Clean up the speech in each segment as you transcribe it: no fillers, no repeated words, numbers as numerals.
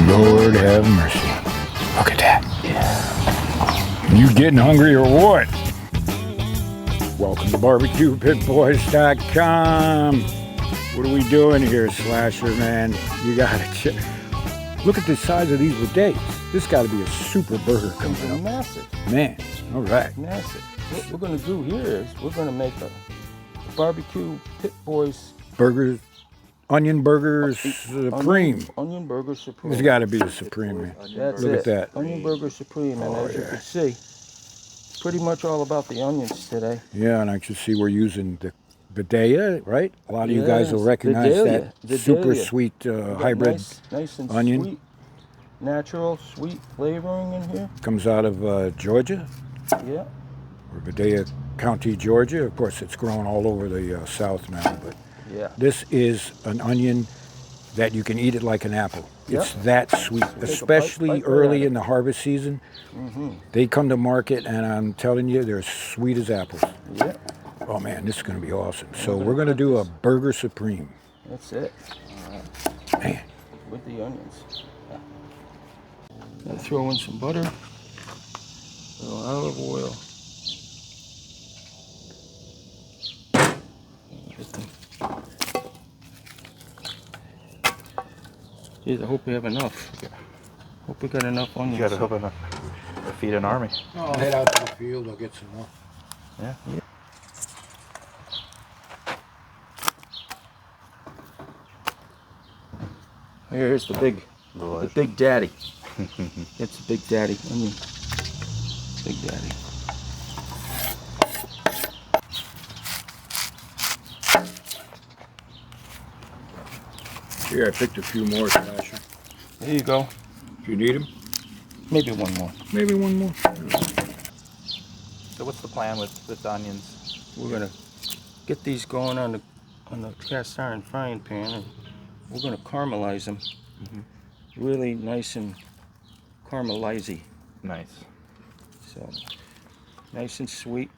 Lord have mercy. Look at that. Yeah. You getting hungry or what? Welcome to BarbecuePitBoys.com. What are we doing here, Slasher, man? You gotta check. Look at the size of these bidets. This got to be a super burger coming up. Massive. Man, all right. Massive. What we're going to do here is we're going to make a barbecue Pit Boys burgers, onion burgers supreme. Onion burger supreme. There's got to be a supreme, man. That's Look it. at that. Onion burger supreme, and as you can see, pretty much all about the onions today. Yeah, and I can see we're using the bidet, right? A lot of you guys will recognize that super sweet hybrid nice and onion. Sweet, natural, sweet flavoring in here. Comes out of Georgia. Yeah. Or Vidalia County, Georgia. Of course, it's grown all over the South now, but yeah, this is an onion that you can eat it like an apple. Yep. It's that sweet, especially early in the harvest season. Mm-hmm. They come to market, and I'm telling you, they're sweet as apples. Yeah. Oh man, this is going to be awesome. So we're going to do a burger supreme. That's it. Man. With the onions. Gonna throw in some butter, a little olive oil. Geez, I hope we have enough. Hope we got enough onions. You gotta hope enough to feed an army. I'll head out to the field, I'll get some more. Yeah. Here's the big daddy. It's the big daddy. Onion. Big daddy. Here, I picked a few more, Slasher. There you go. If you need them? Maybe one more. Maybe one more. So what's the plan with the onions? We're gonna get these going on the cast iron frying pan, and we're gonna caramelize them. Mm-hmm. Really nice and caramelizy. Nice. So nice and sweet.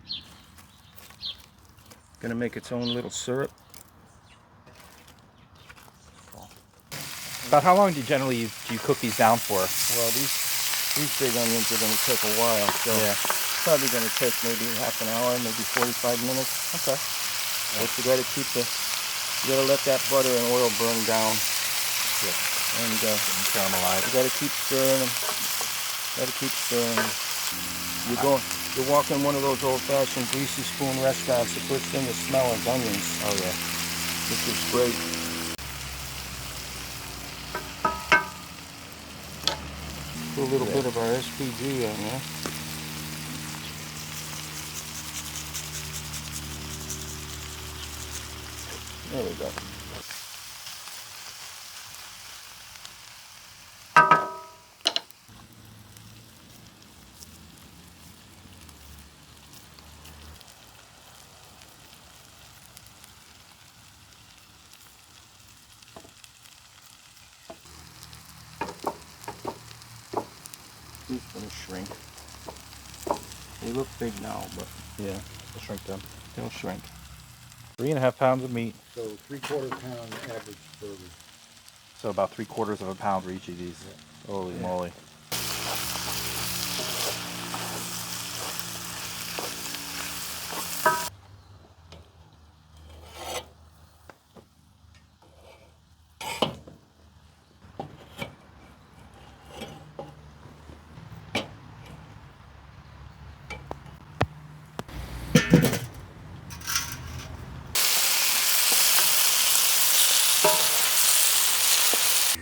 Gonna make its own little syrup. About how long do you cook these down for? Well, these big onions are gonna take a while, so Yeah. probably gonna take maybe half an hour, maybe 45 minutes. Okay. But you gotta let that butter and oil burn down. Yeah. And Caramelize. you gotta keep stirring them. You're walking one of those old-fashioned greasy spoon restaurants. The first thing you smell is onions. Oh yeah. This is great. Put a little bit of our SPG on there. There we go. These are gonna shrink. They look big now, but Yeah. We'll shrink them. they'll shrink. 3.5 pounds of meat. So 3/4 pound average burger. So about 3/4 of a pound for each of these. Yeah. Holy moly.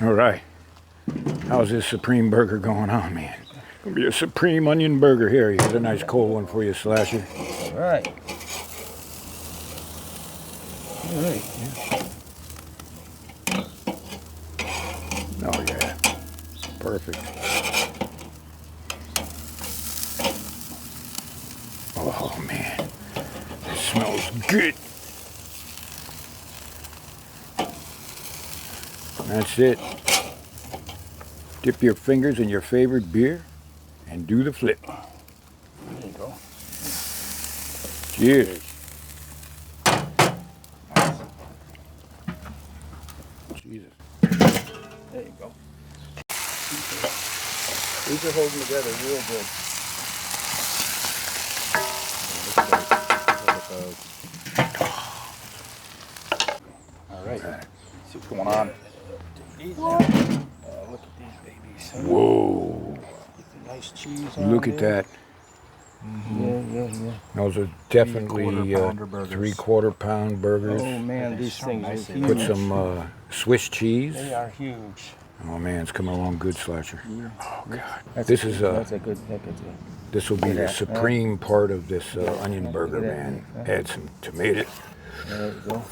All right. How's this supreme burger going on, man? Gonna be a supreme onion burger here. Here's a nice cold one for you, Slasher. All right. All right. Oh yeah. Perfect. Oh man. It smells good. That's it. Dip your fingers in your favorite beer and do the flip. There you go. Cheers. Jesus. There you go. These are holding together real good. Look at those. All right. See what's going on. Look at these babies. Whoa. Nice cheese on Look at there. that. Yeah. Those are definitely 3/4 burgers. 3/4 pound burgers. Oh man, They these sound things nice. are huge. Put some Swiss cheese. They are huge. Oh man, it's coming along good, Slasher. Oh God. That's This a is good, that's a good. this will be Look the at that. supreme part of this onion burger, Look at that. man. Add some tomato. There you go.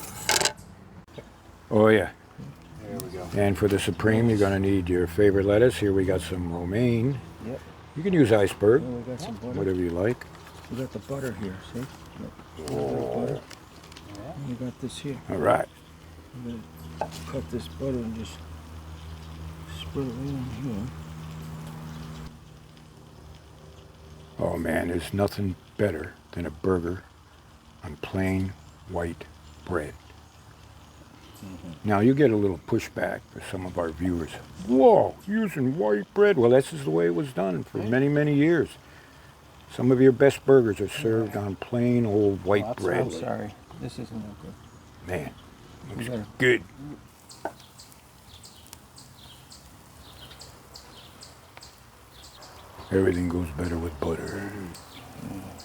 Oh yeah. There we go. And for the supreme, you're gonna need your favorite lettuce. Here we got some romaine. Yep. You can use iceberg, And we got some butter. whatever you like. We got the butter here. See? Look. Butter. And we got this here. All right. I'm gonna cut this butter and just spread it in here. Oh man, there's nothing better than a burger on plain white bread. Now you get a little pushback for some of our viewers. Whoa, using white bread. Well, this is the way it was done for many, many years. Some of your best burgers are served on plain old white I'm bread. sorry. This isn't that good. Man, We looks gotta- good. Everything goes better with butter.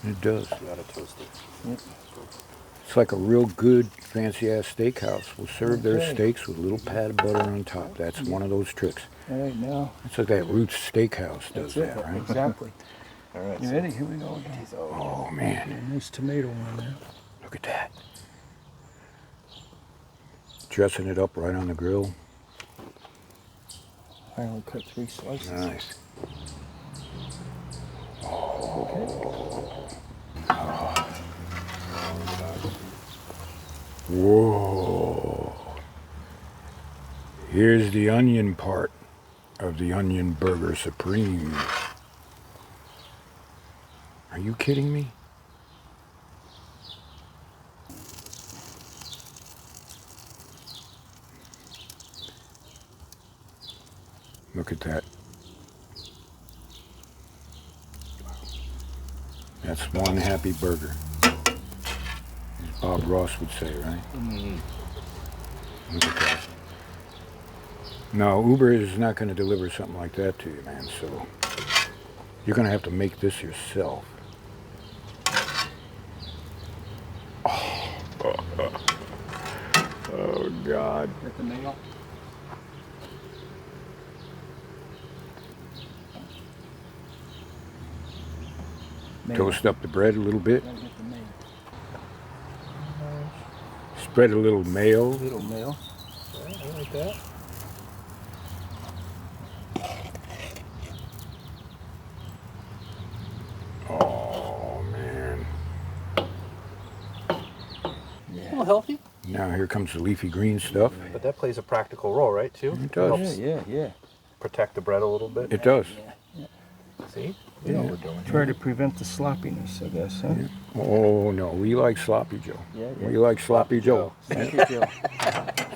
It does. You gotta toast it. It's like a real good fancy-ass steakhouse will serve their Okay. steaks with a little pat of butter on top. That's one of those tricks. All right, now. It's like that Roots Steakhouse does That's it. that, right? Exactly. All right. You ready? Here we go again. Oh man, Nice tomato on there. look at that. Dressing it up right on the grill. I only cut 3 slices. Nice. Whoa. Here's the onion part of the Onion Burger Supreme. Are you kidding me? Look at that. That's one happy burger. As Bob Ross would say, right? Look at that. No, Uber is not going to deliver something like that to you, man. So you're going to have to make this yourself. Oh, God. Got the mayo. Toast up the bread a little bit. Gotta get the mayo. Spread a little mayo. Little mayo. I like that. Oh, man. A little healthy. Now here comes the leafy green stuff. But that plays a practical role, right, too? It does. Helps Yeah. protect the bread a little bit. It does. See? We know what we're doing. Try to prevent the sloppiness, I guess, huh? Oh, no. We like Sloppy Joe. Yeah. We like Sloppy Joe. Thank you, Joe.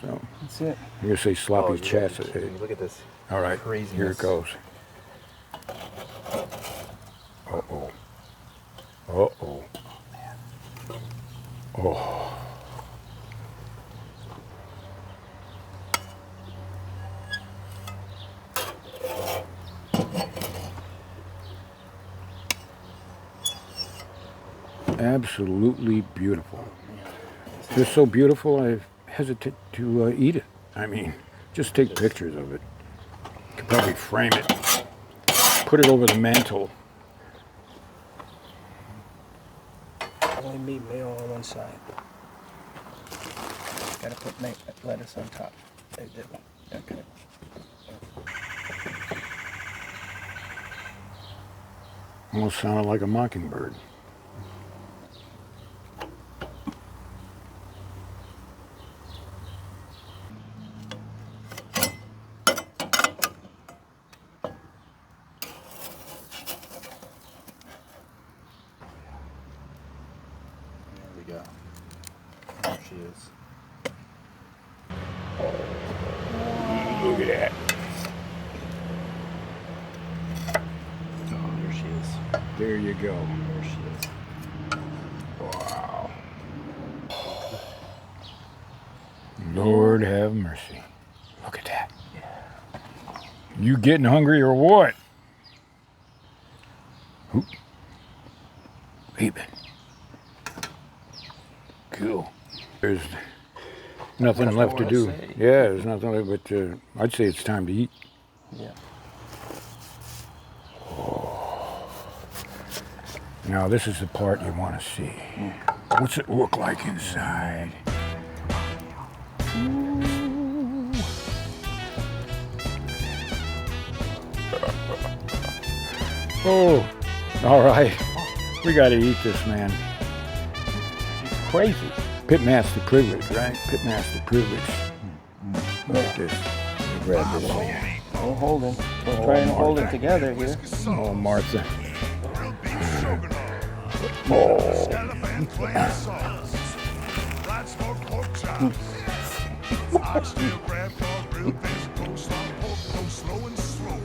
So, That's it. you're going to say Sloppy Oh, Chastity. Look at this. All right, Craziness. here it goes. Uh-oh. Uh-oh. Oh. Absolutely beautiful. Just so beautiful, I hesitate to eat it. I mean, just take pictures of it. Could probably frame it, put it over the mantle. Only meat mayo on one side. Gotta put lettuce on top. Okay. Almost sounded like a mockingbird. There we go. There she is. Look at that. There you go. There she is. Wow. Lord have mercy. Look at that. You getting hungry or what? Oop. Baby. Cool. There's nothing left to more to do. say. Yeah, there's nothing left but I'd say it's time to eat. Yeah. Now this is the part you want to see. What's it look like inside? Oh, all right. We got to eat this, man. She's crazy. Pitmaster privilege, right? Pitmaster privilege. Look at this. Let me grab this. We're holding. We're trying to hold it together here. Oh, Martha.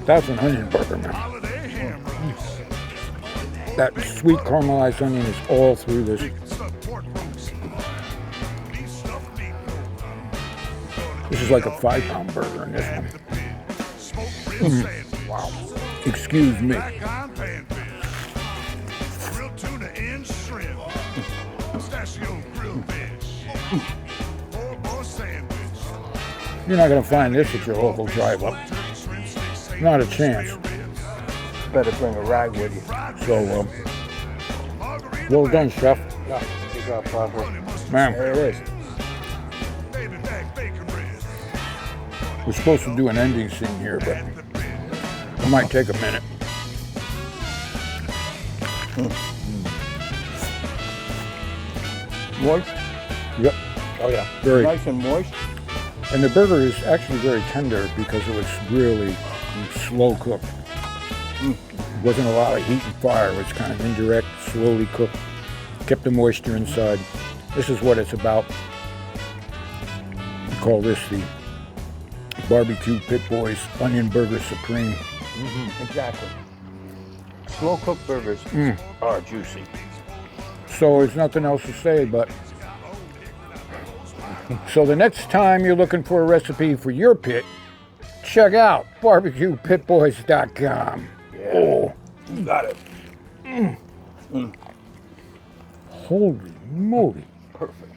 That's an onion burger, man. That sweet caramelized onion is all through this. This is like a 5-pound burger in this one. Wow. Excuse me. You're not going to find this at your local drive-up. Not a chance. Better bring a rag with you. So, well done, chef. No, you got proper. Man, There it is. we're supposed to do an ending scene here, but it might take a minute. Moist. Yep. Oh, yeah. Very. Nice and moist. And the burger is actually very tender because it was really slow cooked. Wasn't a lot of heat and fire. It was kind of indirect, slowly cooked. Kept the moisture inside. This is what it's about. We call this the Barbecue Pit Boys Onion Burger Supreme. Exactly. Slow cooked burgers are juicy. So there's nothing else to say, but so the next time you're looking for a recipe for your pit, check out barbecuepitboys.com. Yeah. Oh, You got it. holy moly. Perfect.